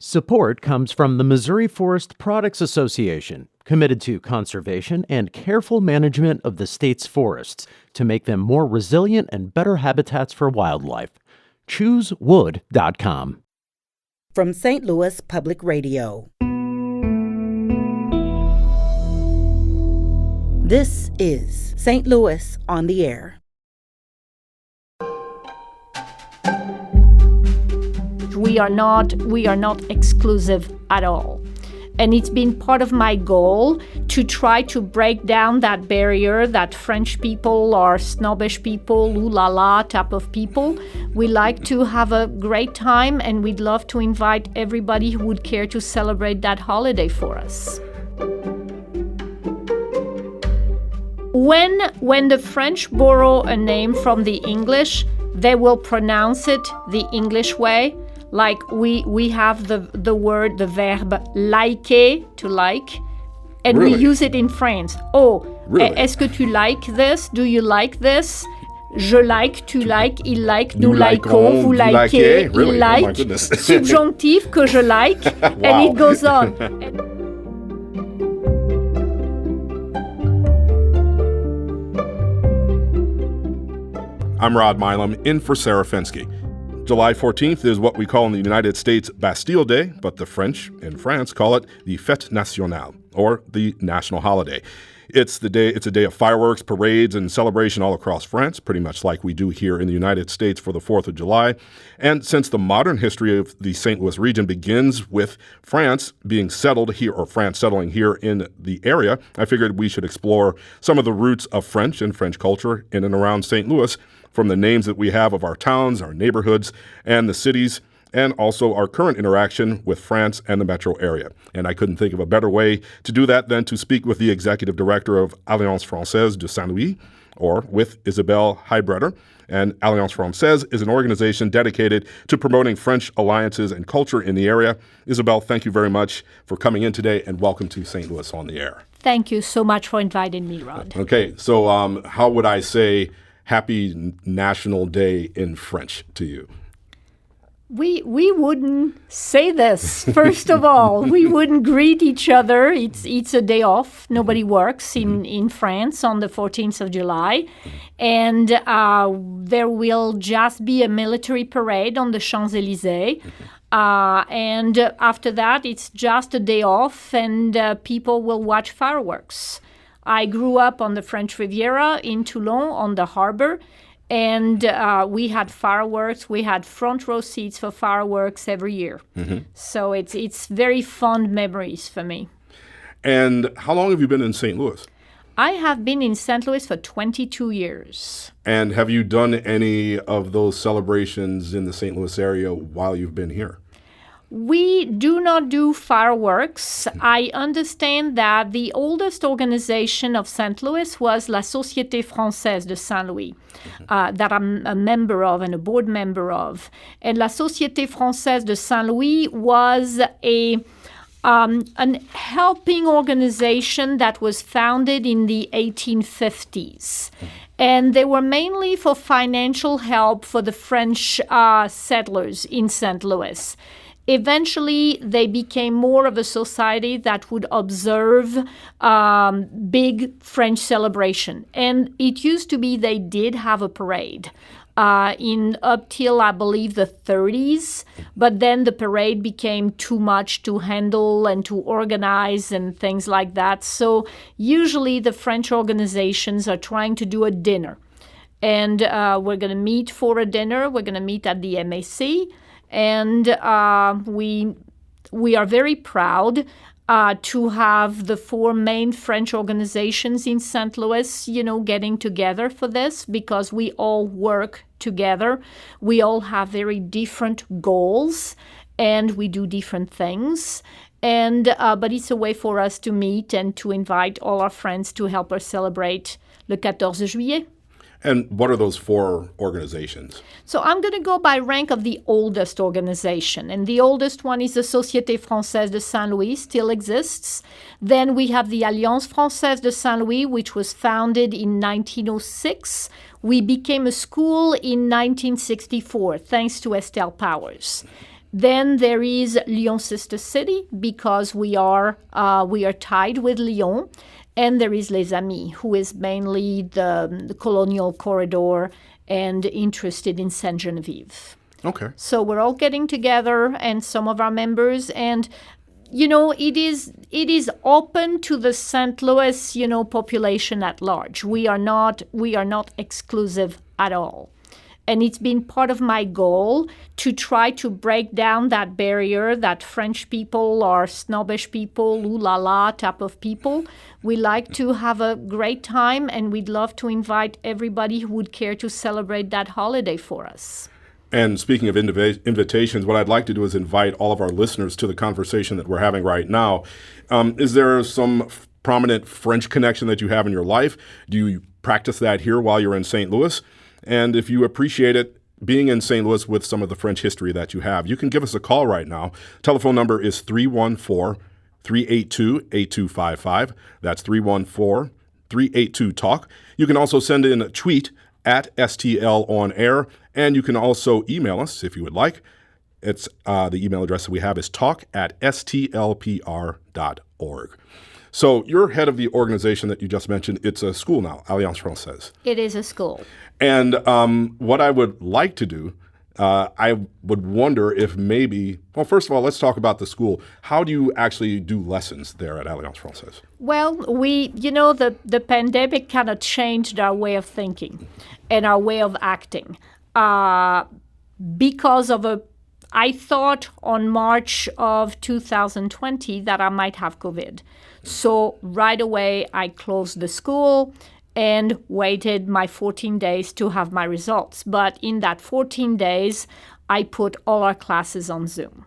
Support comes from the Missouri Forest Products Association, committed to conservation and careful management of the state's forests to make them more resilient and better habitats for wildlife. ChooseWood.com. From St. Louis Public Radio. This is St. Louis on the Air. We are not exclusive at all. And it's been part of my goal to try to break down that barrier that French people are snobbish people, ooh la la type of people. We like to have a great time, and we'd love to invite everybody who would care to celebrate that holiday for us. When the French borrow a name from the English, they will pronounce it the English way. Like we have the word, the verb liker, to like, and Really? we use it in France. Oh, Really? Est-ce que tu like this? Do you like this? Je like, tu like, il like, nous Nous likons, likons, vous vous likez, likez. Really? il Oh my like, goodness. subjonctif que je like, and Wow. it goes on. I'm Rod Milam, in for Sarah Fensky. July 14th is what we call in the United States Bastille Day, but the French in France call it the Fête Nationale, or the national holiday. It's a day of fireworks, parades, and celebration all across France, pretty much like we do here in the United States for the 4th of July. And since the modern history of the St. Louis region begins with France being settled here, or France settling here in the area, I figured we should explore some of the roots of French and French culture in and around St. Louis, from the names that we have of our towns, our neighborhoods, and the cities, and also our current interaction with France and the metro area. And I couldn't think of a better way to do that than to speak with the executive director of Alliance Française de St, or with Isabelle Heidbreder. And Alliance Française is an organization dedicated to promoting French alliances and culture in the area. Isabelle, thank you very much for coming in today, and welcome to St. Louis on the Air. Thank you so much for inviting me, Rod. Okay, so how would I say Happy National Day in French to you? We wouldn't say this, first of all. We wouldn't greet each other. It's a day off. Nobody works in France on the 14th of July. And there will just be a military parade on the Champs-Élysées. And after that, it's just a day off, and people will watch fireworks. I grew up on the French Riviera in Toulon on the harbor, and we had fireworks. We had front row seats for fireworks every year. Mm-hmm. So it's very fond memories for me. And how long have you been in St. Louis? I have been in St. Louis for 22 years. And have you done any of those celebrations in the St. Louis area while you've been here? We do not do fireworks. I understand that the oldest organization of St. Louis was La Société Française de St. That I'm a member of and a board member of. And La Société Française de St. was an helping organization that was founded in the 1850s. And they were mainly for financial help for the French settlers in St. Louis. Eventually, they became more of a society that would observe big French celebration. And it used to be they did have a parade in up till, I believe, the 30s. But then the parade became too much to handle and to organize and things like that. So usually the French organizations are trying to do a dinner. And we're going to meet for a dinner. We're going to meet at the MAC. And we are very proud to have the four main French organizations in St. Louis, getting together for this, because we all work together. We all have very different goals, and we do different things. And but it's a way for us to meet and to invite all our friends to help us celebrate le 14 juillet. And what are those four organizations? So I'm going to go by rank of the oldest organization. And the oldest one is the Société Française de St. still exists. Then we have the Alliance Française de St. which was founded in 1906. We became a school in 1964, thanks to Estelle Powers. Then there is Lyon Sister City, because we are tied with Lyon. And there is Les Amis, who is mainly the colonial corridor and interested in Sainte Geneviève. Okay. So we're all getting together, and some of our members, and it is open to the St. Louis population at large. We are not exclusive at all. And it's been part of my goal to try to break down that barrier that French people are snobbish people, ooh la la type of people. We like to have a great time, and we'd love to invite everybody who would care to celebrate that holiday for us. And speaking of invitations, what I'd like to do is invite all of our listeners to the conversation that we're having right now. Is there some prominent French connection that you have in your life? Do you practice that here while you're in St. Louis? And if you appreciate it, being in St. Louis with some of the French history that you have, you can give us a call right now. Telephone number is 314-382-8255. That's 314-382-TALK. You can also send in a tweet at STL on air, and you can also email us if you would like. It's the email address that we have is talk@stlpr.org. So you're head of the organization that you just mentioned. It's a school now, Alliance Française. It is a school. And what I would like to do, I would wonder if maybe, well, first of all, let's talk about the school. How do you actually do lessons there at Alliance Française? Well, the pandemic kind of changed our way of thinking and our way of acting because of I thought on March of 2020 that I might have COVID. So right away, I closed the school and waited my 14 days to have my results. But in that 14 days, I put all our classes on Zoom.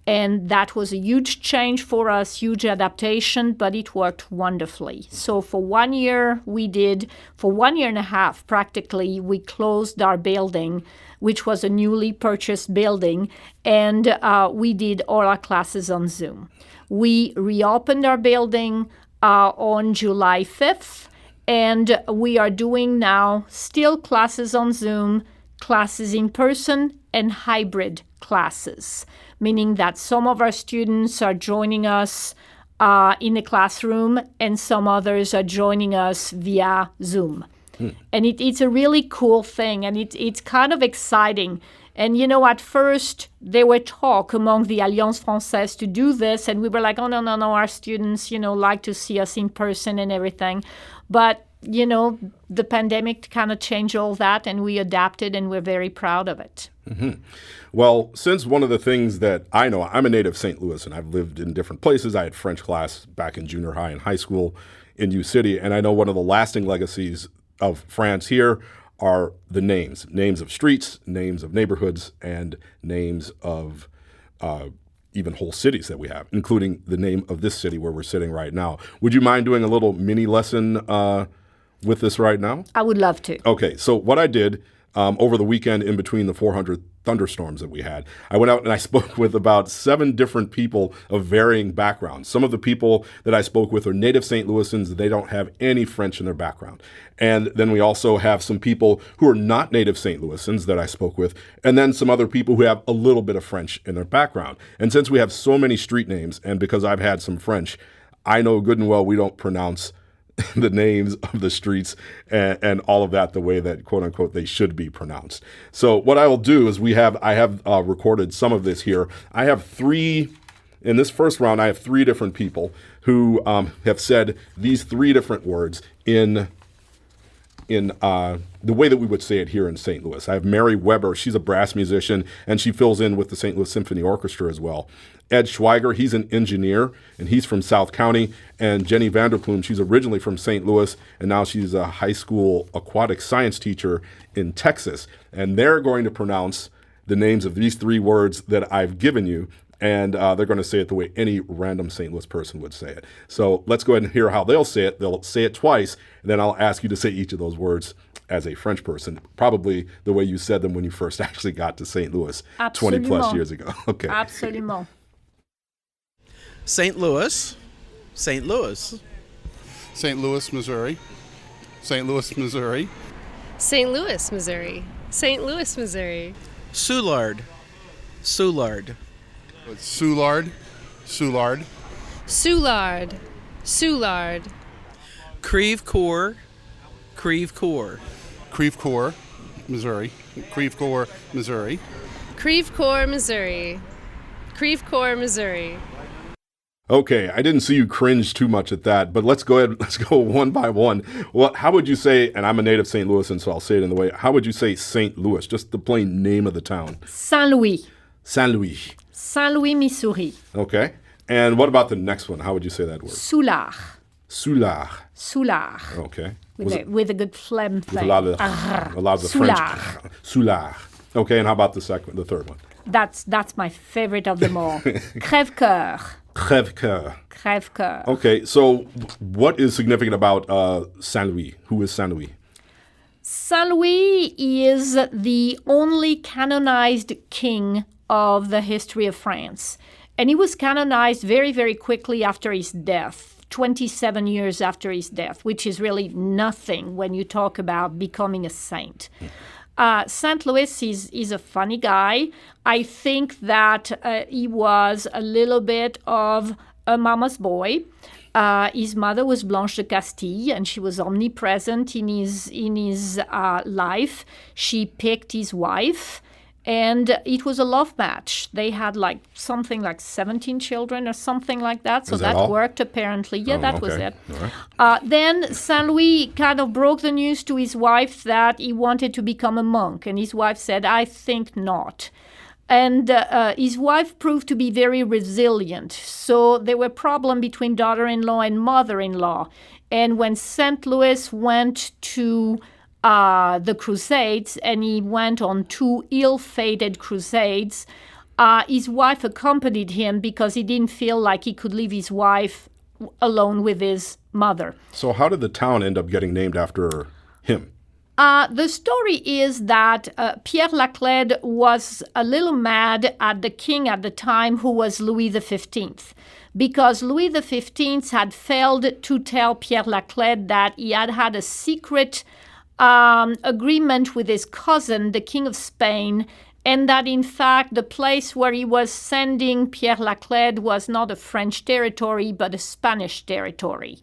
And that was a huge change for us, huge adaptation, but it worked wonderfully. So for 1 year, for 1 year and a half, practically, we closed our building, which was a newly purchased building, and we did all our classes on Zoom. We reopened our building on July 5th, and we are doing now still classes on Zoom, classes in person, and hybrid classes, meaning that some of our students are joining us in the classroom and some others are joining us via Zoom. And it's a really cool thing, and it's kind of exciting. And, at first, there were talk among the Alliance Française to do this, and we were like, oh, no, our students, like to see us in person and everything. But, the pandemic kind of changed all that, and we adapted, and we're very proud of it. Mm-hmm. Well, since one of the things that I know, I'm a native St. Louis, and I've lived in different places. I had French class back in junior high and high school in U City, and I know one of the lasting legacies of France here are the names of streets, names of neighborhoods, and names of even whole cities that we have, including the name of this city where we're sitting right now. Would you mind doing a little mini lesson with this right now? I would love to. Okay, so what I did over the weekend in between the 400 thunderstorms that we had, I went out and I spoke with about 7 different people of varying backgrounds. Some of the people that I spoke with are native St. Louisans. They don't have any French in their background. And then we also have some people who are not native St. Louisans that I spoke with, and then some other people who have a little bit of French in their background. And since we have so many street names, and because I've had some French, I know good and well we don't pronounce the names of the streets and all of that the way that, quote unquote, they should be pronounced. So what I will do is I have recorded some of this here. I have 3, in this first round, I have 3 different people who have said these 3 different words in the way that we would say it here in St. Louis. I have Mary Weber. She's a brass musician, and she fills in with the St. Louis Symphony Orchestra as well. Ed Schweiger, he's an engineer, and he's from South County. And Jenny Vanderploom, she's originally from St. Louis, and now she's a high school aquatic science teacher in Texas. And they're going to pronounce the names of these 3 words that I've given you, and they're going to say it the way any random St. Louis person would say it. So let's go ahead and hear how they'll say it. They'll say it twice, and then I'll ask you to say each of those words as a French person, probably the way you said them when you first actually got to St. Louis 20 plus years ago. Okay. Absolument. St. Louis, St. Louis. St. Louis, Missouri. St. Louis, Missouri. St. Louis, Missouri. St. Louis, Missouri. Soulard, Soulard. Soulard. Soulard. Soulard. Soulard. Creve Coeur. Creve Coeur. Creve Coeur, Missouri. Creve Coeur, Missouri. Creve Coeur, Missouri. Creve Coeur, Missouri. Okay, I didn't see you cringe too much at that, but let's go ahead. Let's go one by one. Well, how would you say, and I'm a native St. Louisan, so I'll say it in the way, how would you say St. Louis, just the plain name of the town? Saint Louis. Saint Louis. Saint Louis, Missouri. Okay. And what about the next one? How would you say that word? Soulard. Soulard. Soulard. Okay. With a good phlegm With thing. a lot of the Soulard. French. Soulard. Okay, and how about the third one? That's my favorite of them all. Crève-cœur. Crève-cœur. Crève-cœur. Okay, so what is significant about Saint Louis? Who is Saint Louis? Saint Louis is the only canonized king of the history of France. And he was canonized very, very quickly after his death, 27 years after his death, which is really nothing when you talk about becoming a saint. St. Louis is a funny guy. I think that he was a little bit of a mama's boy. His mother was Blanche de Castille, and she was omnipresent in his life. She picked his wife, and it was a love match. They had something like 17 children or something like that. So that worked apparently. Yeah, that was it. Right. Then Saint Louis kind of broke the news to his wife that he wanted to become a monk. And his wife said, I think not. And his wife proved to be very resilient. So there were problems between daughter-in-law and mother-in-law. And when St. Louis went to the Crusades, and he went on 2 ill-fated crusades, his wife accompanied him because he didn't feel like he could leave his wife alone with his mother. So how did the town end up getting named after him? The story is that Pierre Laclede was a little mad at the king at the time, who was Louis XV, because Louis XV had failed to tell Pierre Laclede that he had a secret agreement with his cousin, the King of Spain, and that in fact the place where he was sending Pierre Laclede was not a French territory but a Spanish territory.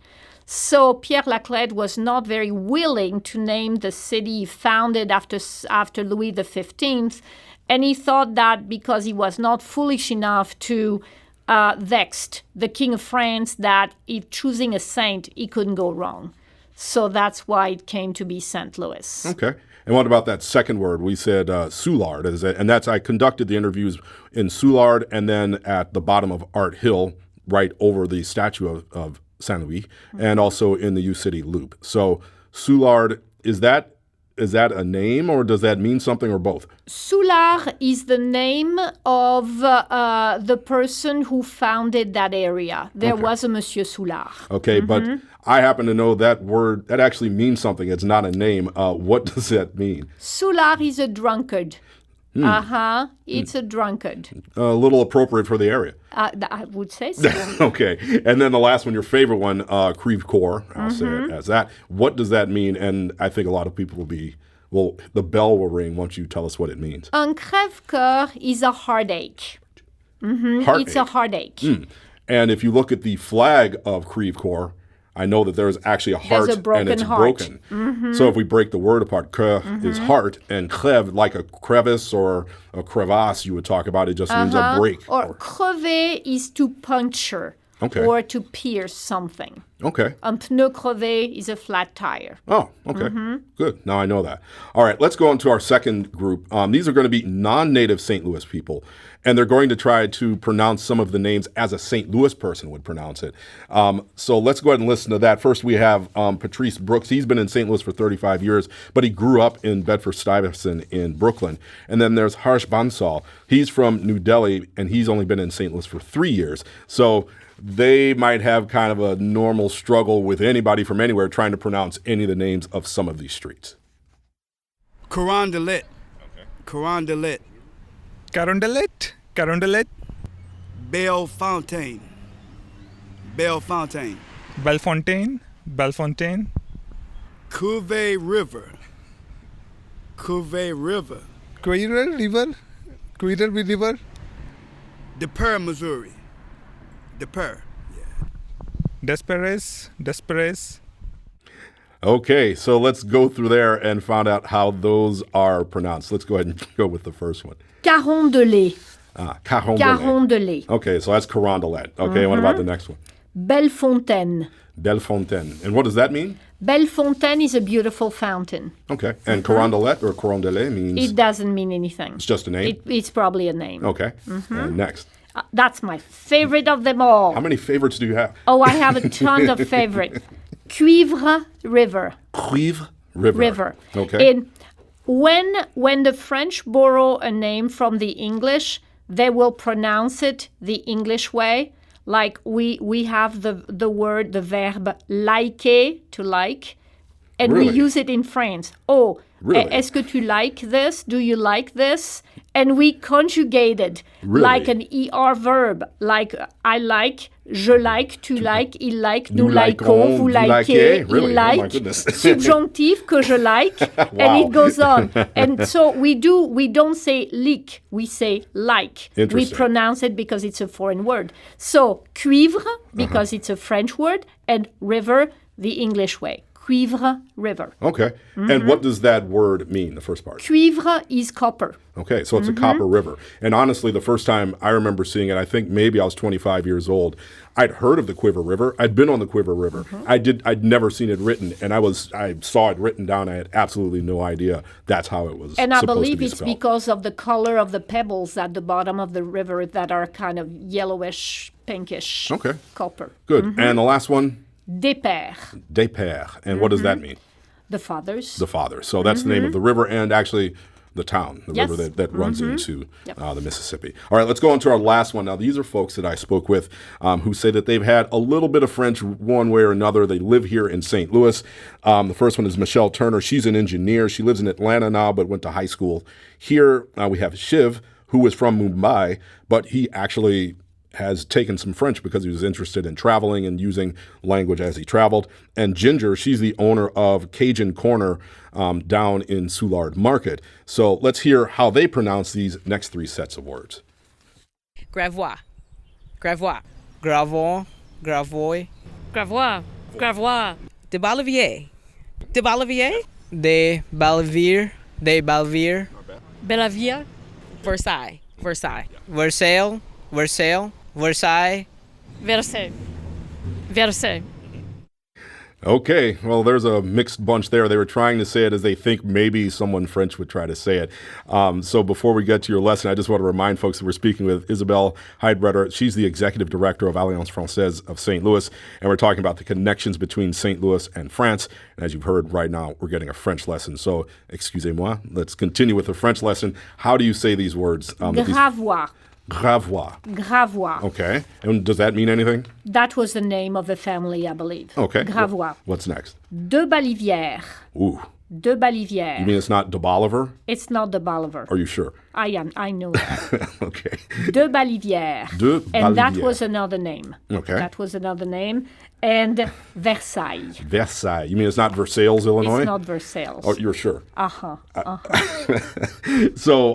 So Pierre Laclede was not very willing to name the city founded after Louis XV, and he thought that because he was not foolish enough to vex the King of France, that if choosing a saint, he couldn't go wrong. So that's why it came to be St. Louis. Okay. And what about that second word? We said Soulard, and that's, I conducted the interviews in Soulard and then at the bottom of Art Hill, right over the statue of Saint Louis, and also in the U City Loop. So Soulard, is that a name, or does that mean something, or both? Soulard is the name of the person who founded that area. There was a Monsieur Soulard. Okay, but I happen to know that word, that actually means something. It's not a name. What does that mean? Soulard is a drunkard. It's a drunkard. A little appropriate for the area. I would say so. Okay. And then the last one, your favorite one, Creve Coeur, I'll say it as that. What does that mean? And I think a lot of people the bell will ring once you tell us what it means. Un crève-cœur is a heartache. It's a heartache. And if you look at the flag of Creve Coeur, I know that there's actually a heart, and it's broken. So if we break the word apart, cœur is heart, and crève, like a crevice or a crevasse you would talk about, it just means a break. Or crever is to puncture or to pierce something. Okay. Un pneu crevé is a flat tire. Oh, okay. Good. Now I know that. All right, let's go on to our second group. These are going to be non-native St. Louis people, and they're going to try to pronounce some of the names as a St. Louis person would pronounce it. So let's go ahead and listen to that. First, we have Patrice Brooks. He's been in St. Louis for 35 years, but he grew up in Bedford-Stuyvesant in Brooklyn. And then there's Harsh Bansal. He's from New Delhi, and he's only been in St. Louis for 3 years. So they might have kind of a normal struggle with anybody from anywhere trying to pronounce any of the names of some of these streets. Carondelet. Carondelet. Carondelet. Carondelet. Bellefontaine. Bellefontaine. Bellefontaine. Bellefontaine. Cuvée River. Cuvée River. Queer River. Queer River. DePere, Missouri. DePere. Desperes. Okay, so let's go through there and find out how those are pronounced. Let's go ahead and go with the first one. Carondelet. Carondelet. Carondelet. Okay, so that's Carondelet. Okay, what about the next one? Bellefontaine. Bellefontaine. And what does that mean? Bellefontaine is a beautiful fountain. Okay, and Carondelet or Carondelet means? It doesn't mean anything. It's just a name? It's probably a name. Okay, and next. That's my favorite of them all. How many favorites do you have? Oh, I have a ton of favorite. Cuivre River. Cuivre River. Okay. And when the French borrow a name from the English, they will pronounce it the English way. Like we have the word, the verb liker, to like, and Really? we use it in France. Oh, Really? est-ce que tu like this? Do you like this? And we conjugate it Really? like an ER verb, like I like, je like, tu like, il like, nous likons, vous likez, Really? il like, Oh my goodness. subjonctif que je like, and Wow. it goes on. And so we don't say lick, we say like. We Interesting. pronounce it because it's a foreign word. So cuivre, because it's a French word, and river, the English way. Cuivre River. Okay, and what does that word mean, the first part? Cuivre is copper. Okay, so it's a copper river. And honestly, the first time I remember seeing it, I think maybe I was 25 years old. I'd heard of the Quiver River. I'd been on the Quiver River. I'd never seen it written, and I saw it written down. I had absolutely no idea that's how it was And I supposed believe to be it's spelled. because of the color of the pebbles at the bottom of the river that are kind of yellowish, pinkish Okay. copper. Good. And the last one? Des pères, Des Pères. And what does that mean? the fathers. The father. So that's the name of the river and actually the town, the Yes. river that runs into the Mississippi. All right, let's go on to our last one. Now, these are folks that I spoke with who say that they've had a little bit of French one way or another. They live here in St. Louis. The first one is Michelle Turner. She's an engineer. She lives in Atlanta now, but went to high school here. We have Shiv, who is from Mumbai, but he actually has taken some French because he was interested in traveling and using language as he traveled. And Ginger, she's the owner of Cajun Corner down in Soulard Market. So let's hear how they pronounce these next three sets of words. Gravois. Gravois. Gravon. Gravois. Gravois. Gravois. De Bolivier. De Bolivier. De Balvier. De Balvier. Bellavia. Versailles. Versailles. Versailles. Versailles. Versailles. Versailles. Versailles. Okay, well, there's a mixed bunch there. They were trying to say it as they think maybe someone French would try to say it. So before we get to your lesson, I just want to remind folks that we're speaking with Isabelle Heidbreder. She's the executive director of Alliance Française of St. Louis, and we're talking about the connections between St. Louis and France. And as you've heard right now, we're getting a French lesson. So, excusez-moi, let's continue with the French lesson. How do you say these words? Gravois. Gravois. Gravois. Okay, and does that mean anything? That was the name of the family, I believe. Okay. Gravois. What's next? De Balivière. Ooh, De Balivière. you mean it's not de Bolivar? It's not de Bolivar. Are you sure? I know that. Okay. De Balivière. De And that Balivière. was another name. Okay. That was another name. And Versailles. Versailles. You mean it's not Versailles, Illinois? It's not Versailles. Oh, you're sure? Uh-huh. So,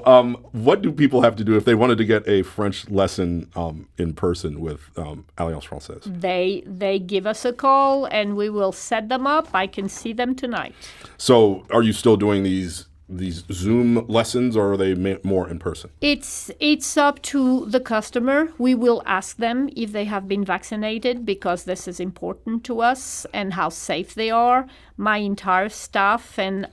what do people have to do if they wanted to get a French lesson in person with Alliance Française? They give us a call and we will set them up. I can see them tonight. So, are you still doing these Zoom lessons, or are they more in person? It's up to the customer. We will ask them if they have been vaccinated because this is important to us and how safe they are. My entire staff and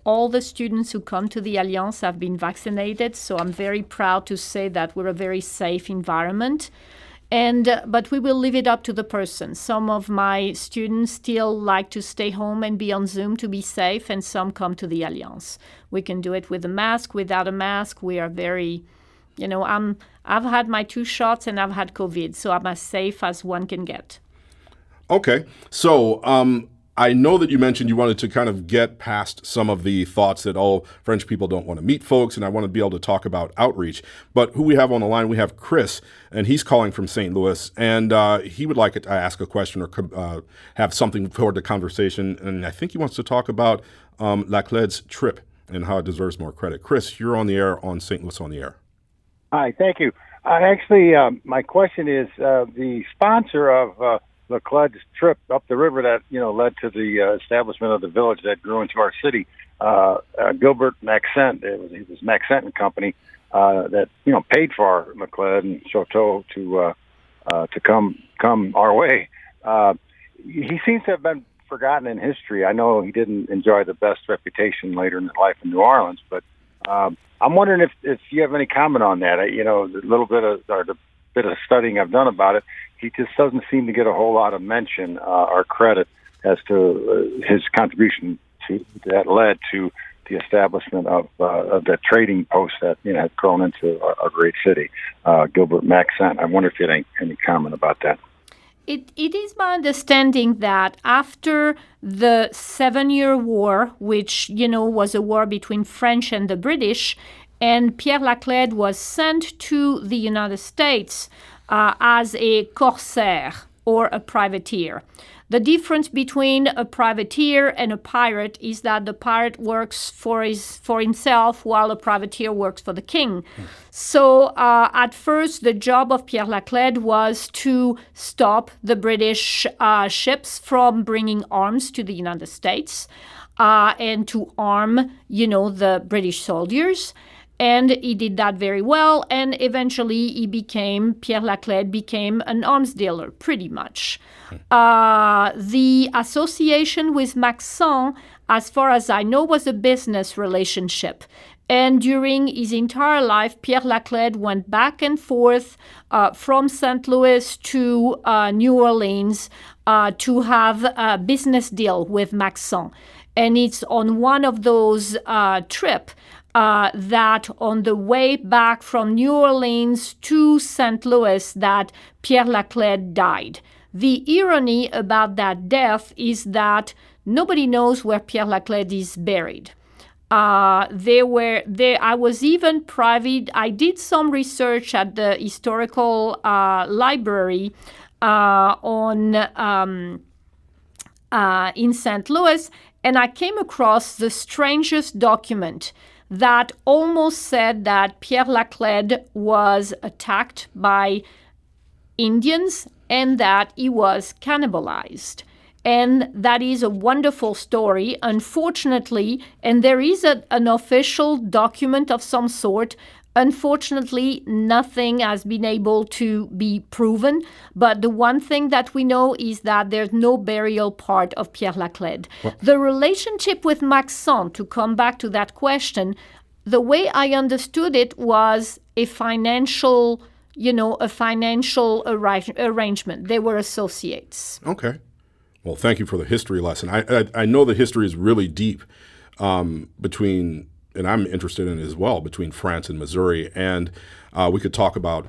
all the students who come to the Alliance have been vaccinated, so I'm very proud to say that we're a very safe environment. But we will leave it up to the person. Some of my students still like to stay home and be on Zoom to be safe, and some come to the Alliance. We can do it with a mask, without a mask. We are very, I've had my 2 shots and I've had COVID, so I'm as safe as one can get. Okay. So, I know that you mentioned you wanted to kind of get past some of the thoughts that, French people don't want to meet folks, and I want to be able to talk about outreach. But who we have on the line, we have Chris, and he's calling from St. Louis, and he would like to ask a question or have something toward the conversation, and I think he wants to talk about Lacled's trip and how it deserves more credit. Chris, you're on the air on St. Louis on the Air. Hi, thank you. My question is the sponsor of Lacled's trip up the river that led to the establishment of the village that grew into our city. Gilbert Maxent, it was Maxent and Company that paid for Lacled and Chateau to come our way. He seems to have been forgotten in history. I know he didn't enjoy the best reputation later in his life in New Orleans, but I'm wondering if you have any comment on that. The bit of studying I've done about it, he just doesn't seem to get a whole lot of mention or credit as to his contribution that led to the establishment of the trading post that had grown into a great city. Gilbert Maxent. I wonder if you had any comment about that. It is my understanding that after the 7-Year War, which, was a war between French and the British, and Pierre Lacled was sent to the United States as a corsaire or a privateer. The difference between a privateer and a pirate is that the pirate works for himself while a privateer works for the king. So at first, the job of Pierre Lacled was to stop the British ships from bringing arms to the United States and to arm, the British soldiers. And he did that very well, and eventually Pierre Lacled became an arms dealer, pretty much. The association with Maxent, as far as I know, was a business relationship. And during his entire life, Pierre Lacled went back and forth from St. Louis to New Orleans to have a business deal with Maxent. And it's on one of those trips that on the way back from New Orleans to St. Louis that Pierre Lacled died. The irony about that death is that nobody knows where Pierre Lacled is buried. I was even private. I did some research at the historical library in St. Louis, and I came across the strangest document that almost said that Pierre Lacled was attacked by Indians and that he was cannibalized. And that is a wonderful story, unfortunately, and there is an official document of some sort. Unfortunately, nothing has been able to be proven, but the one thing that we know is that there's no burial part of Pierre Lacled. The relationship with Maxent, to come back to that question, the way I understood it was a financial arrangement. They were associates. Okay. Well, thank you for the history lesson. I know the history is really deep between, and I'm interested in it as well, between France and Missouri. And we could talk about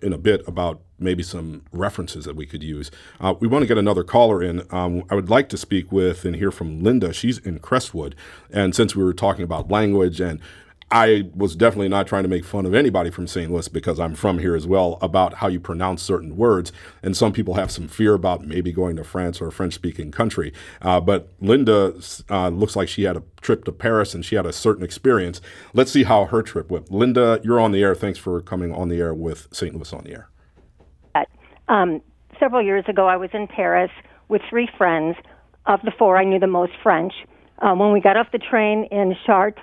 in a bit about maybe some references that we could use. We want to get another caller in. I would like to speak with and hear from Linda. She's in Crestwood. And since we were talking about language, and I was definitely not trying to make fun of anybody from St. Louis because I'm from here as well, about how you pronounce certain words. And some people have some fear about maybe going to France or a French-speaking country. But Linda looks like she had a trip to Paris and she had a certain experience. Let's see how her trip went. Linda, you're on the air. Thanks for coming on the air with St. Louis on the Air. Several years ago, I was in Paris with 3 friends. Of the 4, I knew the most French. When we got off the train in Chartres,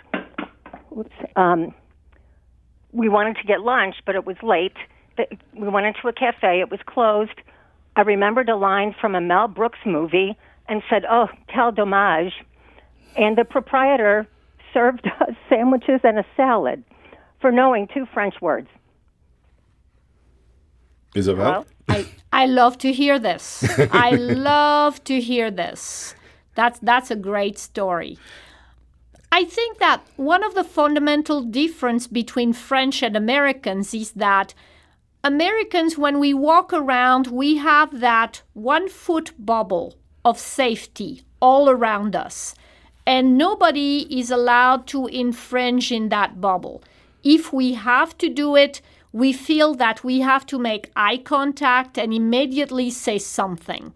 we wanted to get lunch, but it was late. We went into a cafe. It was closed. I remembered a line from a Mel Brooks movie and said, "Oh, quel dommage." And the proprietor served us sandwiches and a salad for knowing 2 French words. Isabelle? I love to hear this. I love to hear this. That's a great story. I think that one of the fundamental difference between French and Americans is that Americans, when we walk around, we have that 1-foot bubble of safety all around us. And nobody is allowed to infringe in that bubble. If we have to do it, we feel that we have to make eye contact and immediately say something.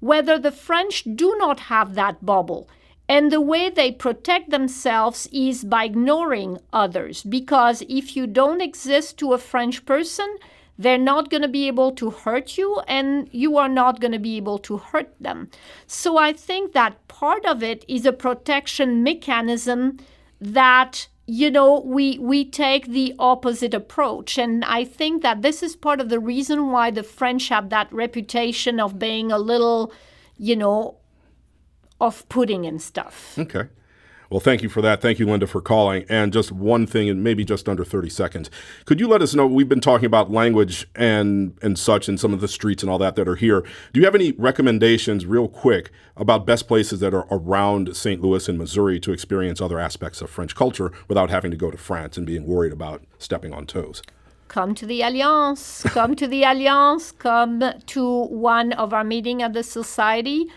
Whether the French do not have that bubble, And the way they protect themselves is by ignoring others, because if you don't exist to a French person, they're not going to be able to hurt you, and you are not going to be able to hurt them. So I think that part of it is a protection mechanism that, we take the opposite approach. And I think that this is part of the reason why the French have that reputation of being a little, off-putting and stuff. Okay. Well, thank you for that. Thank you, Linda, for calling. And just one thing, and maybe just under 30 seconds. Could you let us know, we've been talking about language and such and some of the streets and all that are here. Do you have any recommendations real quick about best places that are around St. Louis and Missouri to experience other aspects of French culture without having to go to France and being worried about stepping on toes? Come to the Alliance. Come to the Alliance. Come to one of our meetings at the Society.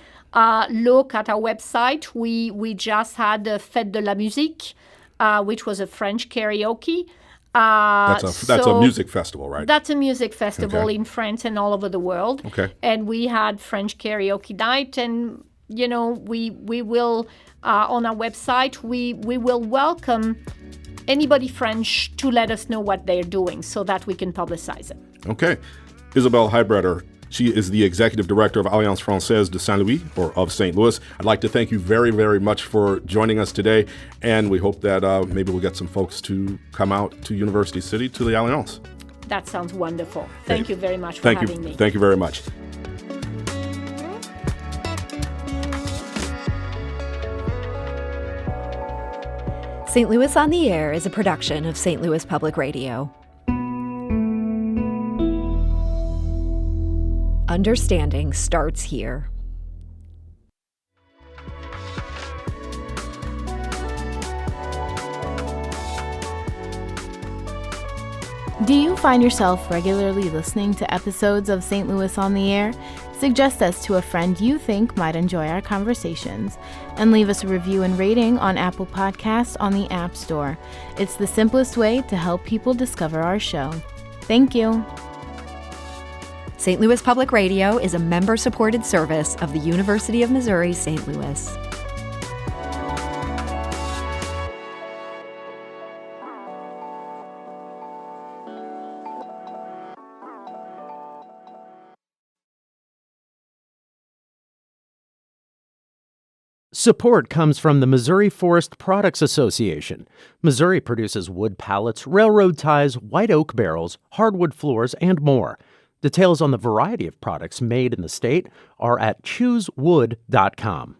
Look at our website. We just had the Fête de la Musique, which was a French karaoke. That's a music festival, right? That's a music festival in France and all over the world. Okay. And we had French karaoke night, and we will on our website we will welcome anybody French to let us know what they're doing so that we can publicize it. Okay. Isabelle Heidbreder. She is the executive director of Alliance Française de St. or of St. Louis. I'd like to thank you very, very much for joining us today, and we hope that maybe we'll get some folks to come out to University City to the Alliance. That sounds wonderful. Thank you very much for having me. Thank you very much. St. Louis on the Air is a production of St. Louis Public Radio. Understanding starts here. Do you find yourself regularly listening to episodes of St. Louis on the Air? Suggest us to a friend you think might enjoy our conversations, and leave us a review and rating on Apple Podcasts on the App Store. It's the simplest way to help people discover our show. Thank you. St. Louis Public Radio is a member-supported service of the University of Missouri, St. Louis. Support comes from the Missouri Forest Products Association. Missouri produces wood pallets, railroad ties, white oak barrels, hardwood floors, and more. Details on the variety of products made in the state are at choosewood.com.